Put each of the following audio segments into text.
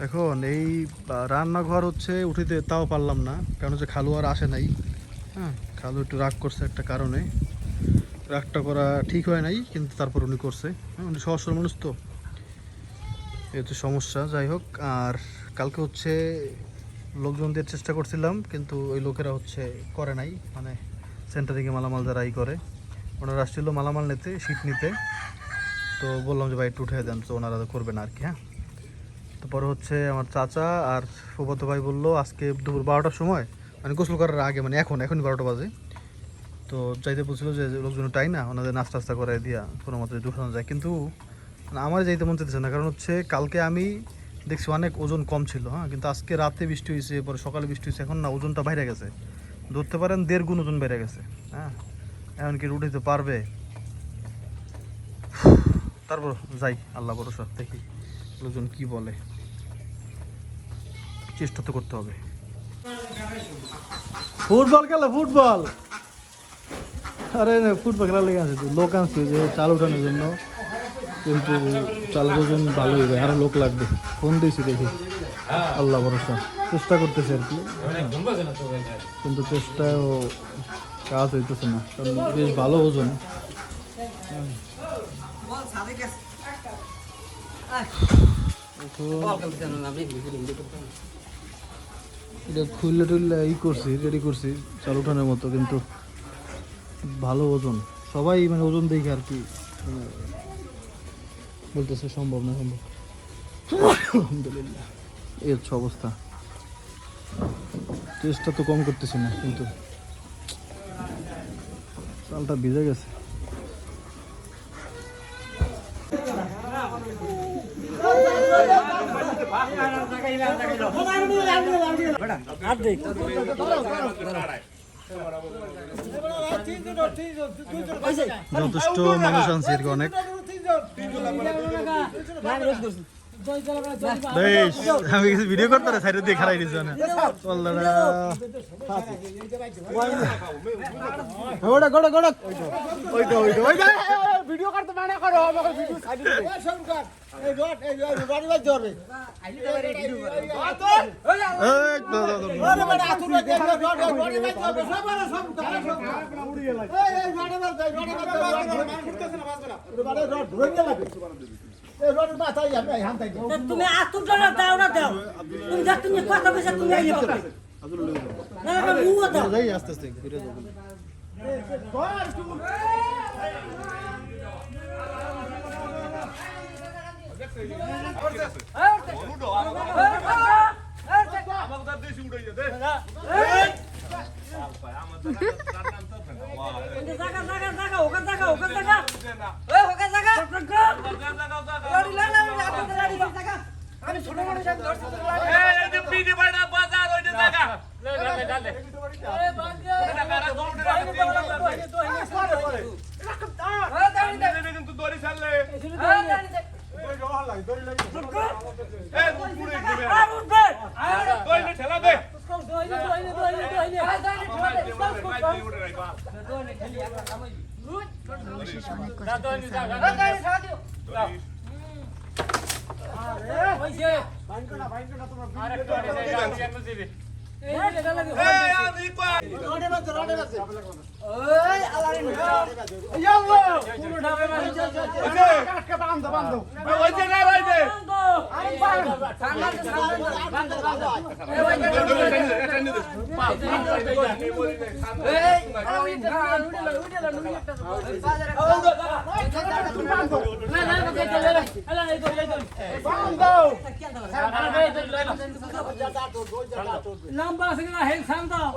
এখন এই রান্নাঘর হচ্ছে উঠিতে তাও পারলাম না, কারণ হচ্ছে খালু আর আসে নাই। হ্যাঁ, খালু একটু রাগ করছে একটা কারণে, রাগটা করা ঠিক হয় নাই, কিন্তু তারপর উনি করছে। হ্যাঁ, উনি সহজ সরল মানুষ তো, এই হচ্ছে সমস্যা। যাই হোক, আর কালকে হচ্ছে লোকজন দিয়ে চেষ্টা করছিলাম, কিন্তু ওই লোকেরা হচ্ছে করে নাই, মানে সেন্টারিংয়ে মালামাল যারা করে ওনারা আসছিল মালামাল নিতে, শীত নিতে। তো বললাম যে ভাই একটু উঠে দেন, তো ওনারা করবে না আর কি। হ্যাঁ, তারপরে হচ্ছে আমার চাচা আর ফুফাতো ভাই বললো আজকে দুপুর 12টার সময়, মানে গোসল করার আগে, মানে এখনই 12টা বাজে, তো যাইতে বলছিল যে লোকজন টাই না, ওনাদের নাস্তা টাস্তা করে দিয়া কোনো মতো যদি উঠানো যায়। কিন্তু আমার যাইতে মন চাইতেছে না, কারণ হচ্ছে কালকে আমি দেখছি অনেক ওজন কম ছিল। হ্যাঁ, কিন্তু আজকে রাতে বৃষ্টি হয়েছে, পরে সকালে বৃষ্টি হয়েছে, এখন না ওজনটা বাইরে গেছে, ধরতে পারেন 1.5 গুণ ওজন বেড়ে গেছে। হ্যাঁ, এখন কি উঠাইতে পারবে? তারপর যাই, আল্লাহ ভরসা, দেখি লোকজন কি বলে, চেষ্টা তো করতে হবে। ফুটবল খেলা, ফুটবল, আরে ফুটবল খেলা লেগে আছে, লোক আনছে যে চাল উঠানোর জন্য, কিন্তু চালের ওজন ভালো হইবে, আরো লোক লাগবে। ফোন দিয়েছি, দেখি আল্লাহ ভরসা, চেষ্টা করতেছে আর কি, কিন্তু চেষ্টাও কাজ হইতেছে না, কারণ বেশ ভালো ওজন। এটা খুললে টুললে করছি, রেডি করছি চাল উঠানোর মতো, কিন্তু ভালো ওজন। সবাই মানে ওজন দেখে আর কি বলতেছে সম্ভব না, সম্ভব। আলহামদুলিল্লাহ, এই হচ্ছে অবস্থা। চেষ্টা তো কম করতেছি না, কিন্তু চালটা ভিজে গেছে। যথেষ্ট মানুষ আনছে আর কি, অনেক। আমি কিছু ভিডিও করতে সাইডে দিয়ে খারাই দিচ্ছি না, ভিডিও করতে মানা করো, ভিডিও সাইডে তুমি আতুটা দাও না, দাও তুমি যা, তুমি কথা বলছো, তুমি আইয়ে বলো না না মুও দাও, যাই আস্তে আস্তে ঘুরে যাবো। লম্বা আছে না, হেল সাম দাও,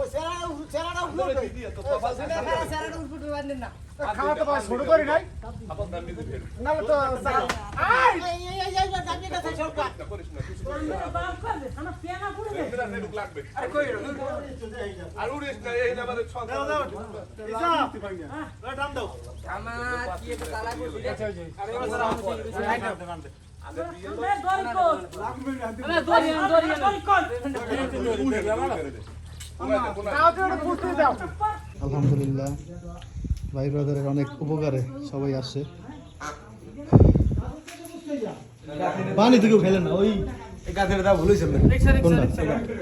খাওয়া তো ছোট করি নাই না তো আলহামদুলিল্লাহ, ভাই ব্রাদারের অনেক উপকারে সবাই আসে। পানি তো কেউ খেলেন না ওই এই গাছের দাম ভুল হয়েছে কোনটা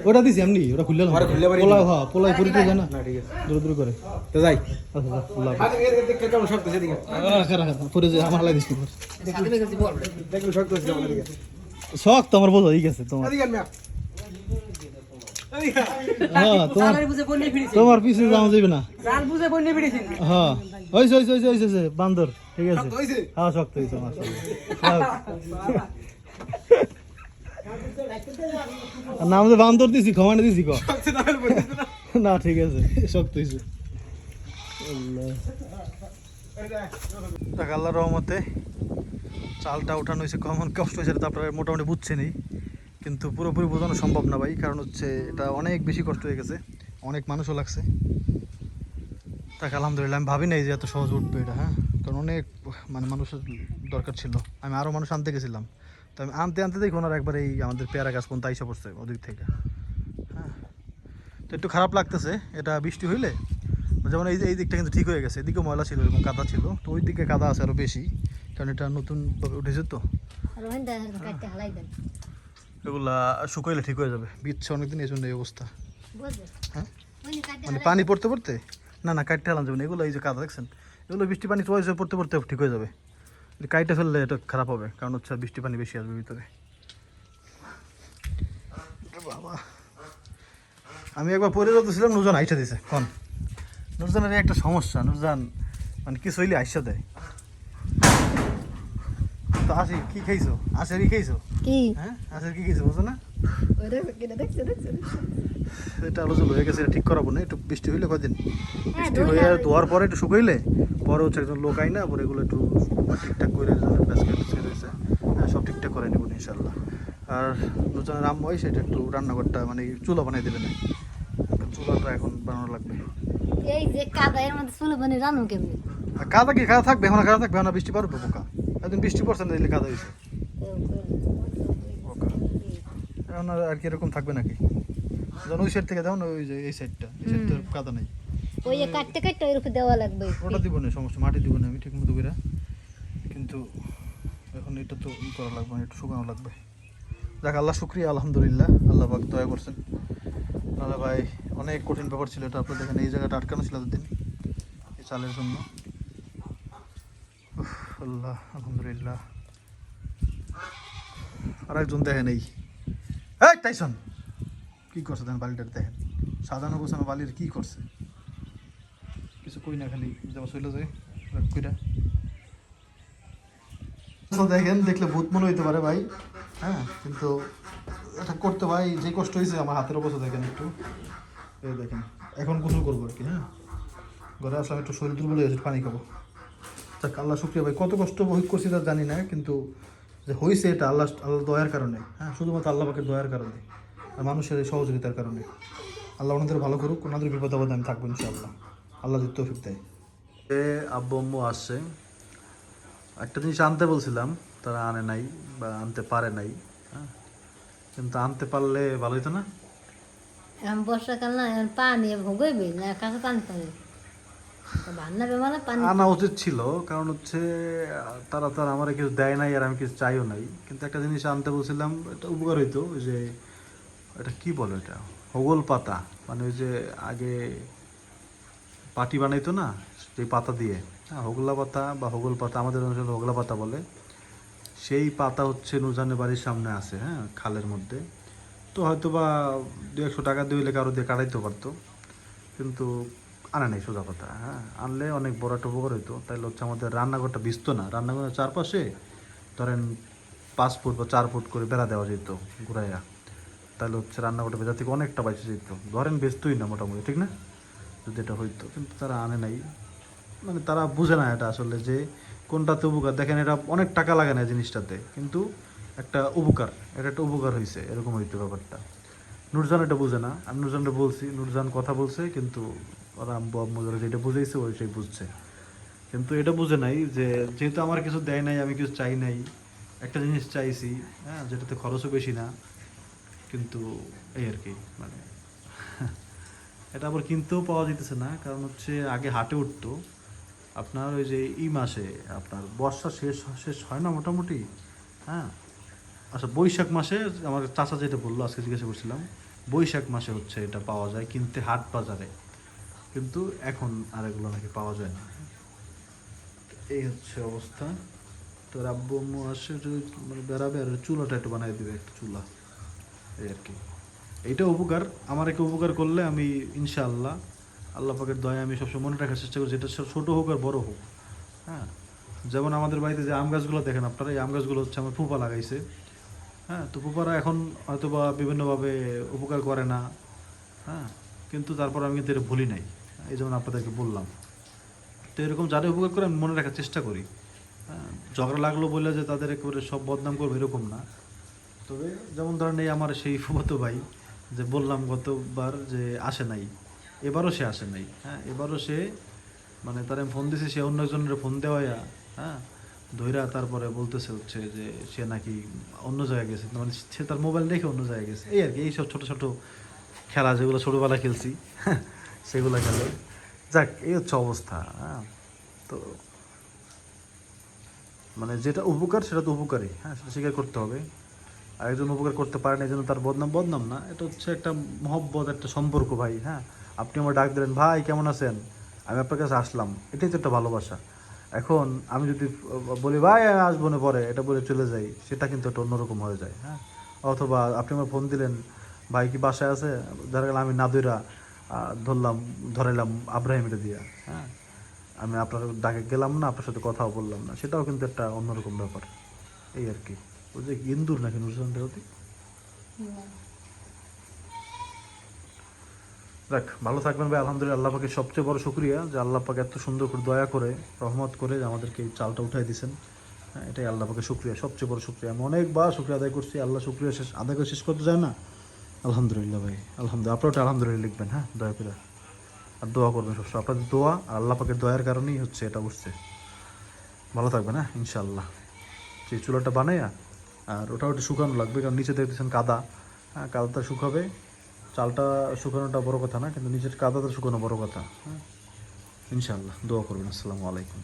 ওটা দিছি এমনি ওটা খুললে ওরা খুললে পারি পোলা হ্যাঁ পোলাই পরিতে যায় না না ঠিক আছে দূর দূর করে তো যাই আচ্ছা আল্লাহ কেমন শক্ত সেদিকে রাখা রাখা পরে যে আমার হালাই দিস দেখুন শক্ত হচ্ছে আমাদের দিকে শখ তো আমার বোঝা হয়ে গেছে তোমার এদিকে মিয়া এদিকে হ্যাঁ তোমার তোমার পিছনে যাওয়া যাবে না হ্যাঁ হইছে হইছে হইছে হইছে হইছে, বান্দর ঠিক আছে শক্ত হয়েছে হ্যাঁ শক্ত হয়েছে মাশাআল্লাহ আর নাম যে বান্দর দিছি ক্ষমানে দিছি ক শক্ত না হলে বলতেছে না না ঠিক আছে শক্ত হয়েছে আল্লাহ দেখ আল্লাহর রহমতে চালটা উঠানো হয়েছে কেমন কষ্ট হয়েছে এটা আপনারা মোটামুটি বুঝছেনই কিন্তু পুরোপুরি বোঝানো সম্ভব না ভাই কারণ হচ্ছে এটা অনেক বেশি কষ্ট হয়ে গেছে অনেক মানুষও লাগছে তাকে আলহামদুলিল্লাহ আমি ভাবি নাই যে এত সহজ উঠবে এটা হ্যাঁ কারণ অনেক মানে মানুষের দরকার ছিল আমি আরও মানুষ আনতে গেছিলাম তো আমি আনতে আনতে দেখি ওনার একবার এই আমাদের পেয়ারা গাছ পর্যন্ত আইসা পড়ছে ওদিক থেকে হ্যাঁ তো একটু খারাপ লাগতেছে এটা বৃষ্টি হইলে যেমন এই দিকটা কিন্তু ঠিক হয়ে গেছে এদিকে ময়লা ছিল এরকম কাদা ছিল তো ওই দিকে কাদা আছে আরও বেশি কারণ এটা নতুন উঠেছে তো এগুলা শুকাইলে ঠিক হয়ে যাবে বিচ্ছে অনেকদিন এই জন্য এই অবস্থা হ্যাঁ মানে পানি পড়তে পড়তে না কাটতে হালান যাবে না এগুলো এই যে কাদা দেখছেন এগুলো বৃষ্টি পানি চয়েছে পড়তে পড়তে ঠিক হয়ে যাবে কাইটে ফেললে এটা খারাপ হবে কারণ হচ্ছে বৃষ্টি পানি বেশি আসবে ভিতরে বাবা আমি একবার পরে যাচ্ছিলাম নুরজান আইসা দিছে কন নুরজানের একটা সমস্যা নুরজান মানে কিছু হইলে আইসা দেয় তো আসি কি খাইছো আশারি খাইছো কি হ্যাঁ আশারি কি খাইছো বুঝো না এটা আলোচনা হয়ে গেছে এটা ঠিক করাবো না একটু বৃষ্টি হইলে কদিন বৃষ্টি হয়ে ধোয়ার পরে একটু শুকাইলে পরে হচ্ছে একজন লোক আই না পরে এগুলো একটু ঠিকঠাক করে রয়েছে হ্যাঁ সব ঠিকঠাক করে নেবো ইনশাল্লাহ আর নুরজানের আম্মু হয় সেটা একটু রান্নাঘরটা মানে চুলা বানাই দেবে না চুলাটা এখন বানানো লাগবে এই যে কাদা এর মধ্যে চুলো বানিয়ে রান্না কেমনি আর কাদা কি কাদা থাকবে এখন কাদা থাকবে না বৃষ্টি পারবে পোকা একদিন বৃষ্টি পড়ছে না দিলে কাদা হয়েছে এখন আর কি এরকম থাকবে নাকি যখন ওই সাইড থেকে দাও না ওই যে এই সাইডটা কাদা নেই ওই যে কাটতে কাটতে ওর উপর দেওয়া লাগবে ওটা দিব না সমস্যা মাটি দিব না আমি ঠিক মতো করে কিন্তু এখন এটা তো ই করা লাগবে না একটু শুকানো লাগবে যাক আল্লাহ শুক্রিয়া আলহামদুলিল্লাহ আল্লাহ পাক দয়া করছেন নাহলে ভাই অনেক কঠিন ব্যাপার ছিল এটা আপনার দেখেন এই জায়গাটা আটকানো ছিল এতদিন এই চালের জন্য আল্লাহ আলহামদুলিল্লাহ আর একজন দেখেন এই টাইসন কি করছে দেখেন বালিটার দেখেন সাজানো গোছানো বালির কি করছে কিছু কই না খালি যেমন চলে যায় কইটা দেখেন দেখলে ভূত মনে হইতে পারে ভাই হ্যাঁ কিন্তু এটা করতে ভাই যে কষ্ট হয়েছে আমার হাতের অবস্থা দেখেন একটু এই দেখেন এখন গোসল করবো আর কি হ্যাঁ ঘরে আসলাম একটু শরীর দুর্বল হয়ে গেছে পানি খাবো যাক আল্লাহ শুক্রিয়া ভাই কত কষ্ট ভোগ করছি তা জানি না কিন্তু যে হয়েছে এটা আল্লাহ দয়ার কারণে হ্যাঁ শুধুমাত্র আল্লাহ পাকের দয়ার কারণে আর মানুষের এই সহযোগিতার কারণে আল্লাহ ওনাদের ভালো করুক ওনাদের বিপদ আপদে আমি থাকবো ইনশাআল্লাহ আল্লাহ যদি তৌফিক দেয় আব্বু আম্মু আসছে একটা জিনিস আনতে বলছিলাম তারা আনে নাই বা আনতে পারে নাই হ্যাঁ কিন্তু আনতে পারলে ভালো হতো না এখন বর্ষাকাল না এখন পানি ভোগইবে না কাছে পানি পানি বান্না বেমানে পানি আনা উচিত ছিল কারণ হচ্ছে তারা আমার কিছু দেয় নাই আর আমি কিছু চাইও নাই কিন্তু একটা জিনিস আনতে বলছিলাম এটা উপকার হইতো ওই যে এটা কি বলে এটা হোগল পাতা মানে ওই যে আগে পাটি বানাইতো না সেই পাতা দিয়ে হ্যাঁ হোগলা পাতা বা হোগল পাতা আমাদের অঞ্চলে হোগলা পাতা বলে সেই পাতা হচ্ছে নুরজানের বাড়ির সামনে আছে হ্যাঁ খালের মধ্যে তো হয়তো বা 200 টাকা দিয়ে হইলে কারো দিয়ে কাটাইতে পারতো কিন্তু আনা নেই সোজা কথা হ্যাঁ আনলে অনেক বড় একটা উপকার হইতো তাইলে হচ্ছে আমাদের রান্নাঘরটা ভিজতো না রান্নাঘরের চারপাশে ধরেন 5 ফুট বা 4 ফুট করে বেড়া দেওয়া যেত ঘুরাইয়া তাহলে হচ্ছে রান্নাঘরটা ভেজা থেকে অনেকটা বাইসে যেত ধরেন বেচতোই না মোটামুটি ঠিক না যদি এটা হইতো কিন্তু তারা আনে নাই মানে তারা বুঝে না এটা আসলে যে কোনটাতে উপকার দেখেন এটা অনেক টাকা লাগে না জিনিসটাতে কিন্তু একটা উপকার এটা একটা উপকার হয়েছে এরকম হইতো ব্যাপারটা নুরজান এটা বুঝে না আমি নুরজানটা বলছি নুরজান কথা বলছে কিন্তু ওরা আম্মু আম্মু যারা যেটা বুঝেছে ওই সেই বুঝছে কিন্তু এটা বুঝে নাই যে যেহেতু আমার কিছু দেয় নাই আমি কিছু চাই নাই একটা জিনিস চাইছি হ্যাঁ যেটাতে খরচও বেশি না কিন্তু এই আর কি মানে এটা আবার কিনতেও পাওয়া যেতেছে না কারণ হচ্ছে আগে হাটে উঠতো আপনার ওই যে এই মাসে আপনার বর্ষা শেষ হয় না মোটামুটি হ্যাঁ আচ্ছা বৈশাখ মাসে আমার চাচা যেটা বললো, আজকে জিজ্ঞাসা করছিলাম, বৈশাখ মাসে হচ্ছে এটা পাওয়া যায় কিনতে হাট বাজারে, কিন্তু এখন আর এগুলো নাকি পাওয়া যায় না। এই হচ্ছে অবস্থা। তো আব্বু আম্মু আসে যে মানে বেড়াবে আর চুলাটা একটু বানিয়ে দিবে, একটা চুলা, এই আর কি। এইটা উপকার, আমার একটা উপকার করলে আমি ইনশাআল্লাহ আল্লাহ পাকের দয়া আমি সবসময় মনে রাখার চেষ্টা করি, যেটা ছোটো হোক আর বড় হোক। হ্যাঁ, যেমন আমাদের বাড়িতে যে আম গাছগুলো দেখেন আপনারা, এই আম গাছগুলো হচ্ছে আমার ফুপা লাগাইছে। হ্যাঁ, তো ফুপারা এখন হয়তো বা বিভিন্নভাবে উপকার করে না। হ্যাঁ, কিন্তু তারপর আমি কিন্তু এটা ভুলি নাই, এই যেমন আপনাদেরকে বললাম। তো এরকম যারা উপকার করে আমি মনে রাখার চেষ্টা করি। হ্যাঁ, ঝগড়া লাগলো বলে যে তাদের একেবারে সব বদনাম করবো এরকম না। তবে যেমন ধরেন এই আমার সেই ফুফাতো ভাই যে বললাম গতবার যে আসে নাই, এবারও সে আসে নাই। হ্যাঁ, এবারও সে মানে তার আমি ফোন দিয়েছি, সে অন্য একজনের ফোন দেওয়া, হ্যাঁ, ধৈরা তারপরে বলতেছে হচ্ছে যে সে নাকি অন্য জায়গায় গেছে, মানে সে তার মোবাইল রেখে অন্য জায়গায় গেছে, এই আর কি। এইসব ছোটো ছোটো খেলা যেগুলো ছোটোবেলা খেলছি, হ্যাঁ, সেগুলো খেলে। যাক, এই হচ্ছে অবস্থা। হ্যাঁ, তো মানে যেটা উপকার সেটা তো উপকারই, হ্যাঁ, সেটা স্বীকার করতে হবে। আর একজন উপকার করতে পারে না এই জন্য তার বদনাম, বদনাম না, এটা হচ্ছে একটা মহব্বত, একটা সম্পর্ক ভাই। হ্যাঁ, আপনি আমার ডাক দিলেন, ভাই কেমন আছেন, আমি আপনার কাছে আসলাম, এটাই তো একটা ভালোবাসা। এখন আমি যদি বলি ভাই আমি আসবো না পরে, এটা বলে চলে যাই, সেটা কিন্তু একটা অন্যরকম হয়ে যায়। হ্যাঁ, অথবা আপনি আমার ফোন দিলেন, ভাই কি বাসায় আছে, দেখা গেল আমি না ধইরা ধরাইলাম আব্রাহিমটা দিয়া। হ্যাঁ, আমি আপনার ডাকে গেলাম না, আপনার সাথে কথাও বললাম না, সেটাও কিন্তু একটা অন্যরকম ব্যাপার। এই আর কি। ওই যে ইন্দুর নাকি নুরজান দেহতি। দেখ, ভালো থাকবেন ভাই। আলহামদুলিল্লাহ, আল্লাহ পাকে সবচেয়ে বড় শুকরিয়া যে আল্লাহ পাকে এত সুন্দর করে দয়া করে রহমত করে যে আমাদেরকে এই চালটা উঠাই দিয়েছেন। হ্যাঁ, এটাই আল্লাহ পাকে শুকরিয়া, সবচেয়ে বড় শুকরিয়া। আমি অনেকবার শুকরিয়া আদায় করছি, আল্লাহ শুকরিয়া আদায় করে শেষ করতে যায় না। আলহামদুলিল্লাহ ভাই, আলহামদুলিল্লাহ। আপনারা আলহামদুলিল্লাহ লিখবেন, হ্যাঁ, দয়া করে। আর দোয়া করবেন সবসময়, আপনাদের দোয়া আর আল্লাহ পাকের দয়ার কারণেই হচ্ছে এটা উঠছে। ভালো থাকবেন, হ্যাঁ, ইনশাআল্লাহ। সেই চুলাটা বানাইয়া আর ওটা ওটা শুকানো লাগবে, কারণ নিচে দেখতেছেন কাদা। হ্যাঁ, কাদাটা শুকাবে, চালটা শুকানোটা বড় কথা না, কিন্তু নিচের কাদাটা শুকানো বড় কথা। হ্যাঁ, ইনশাআল্লাহ দোয়া করবেন। আসসালামু আলাইকুম।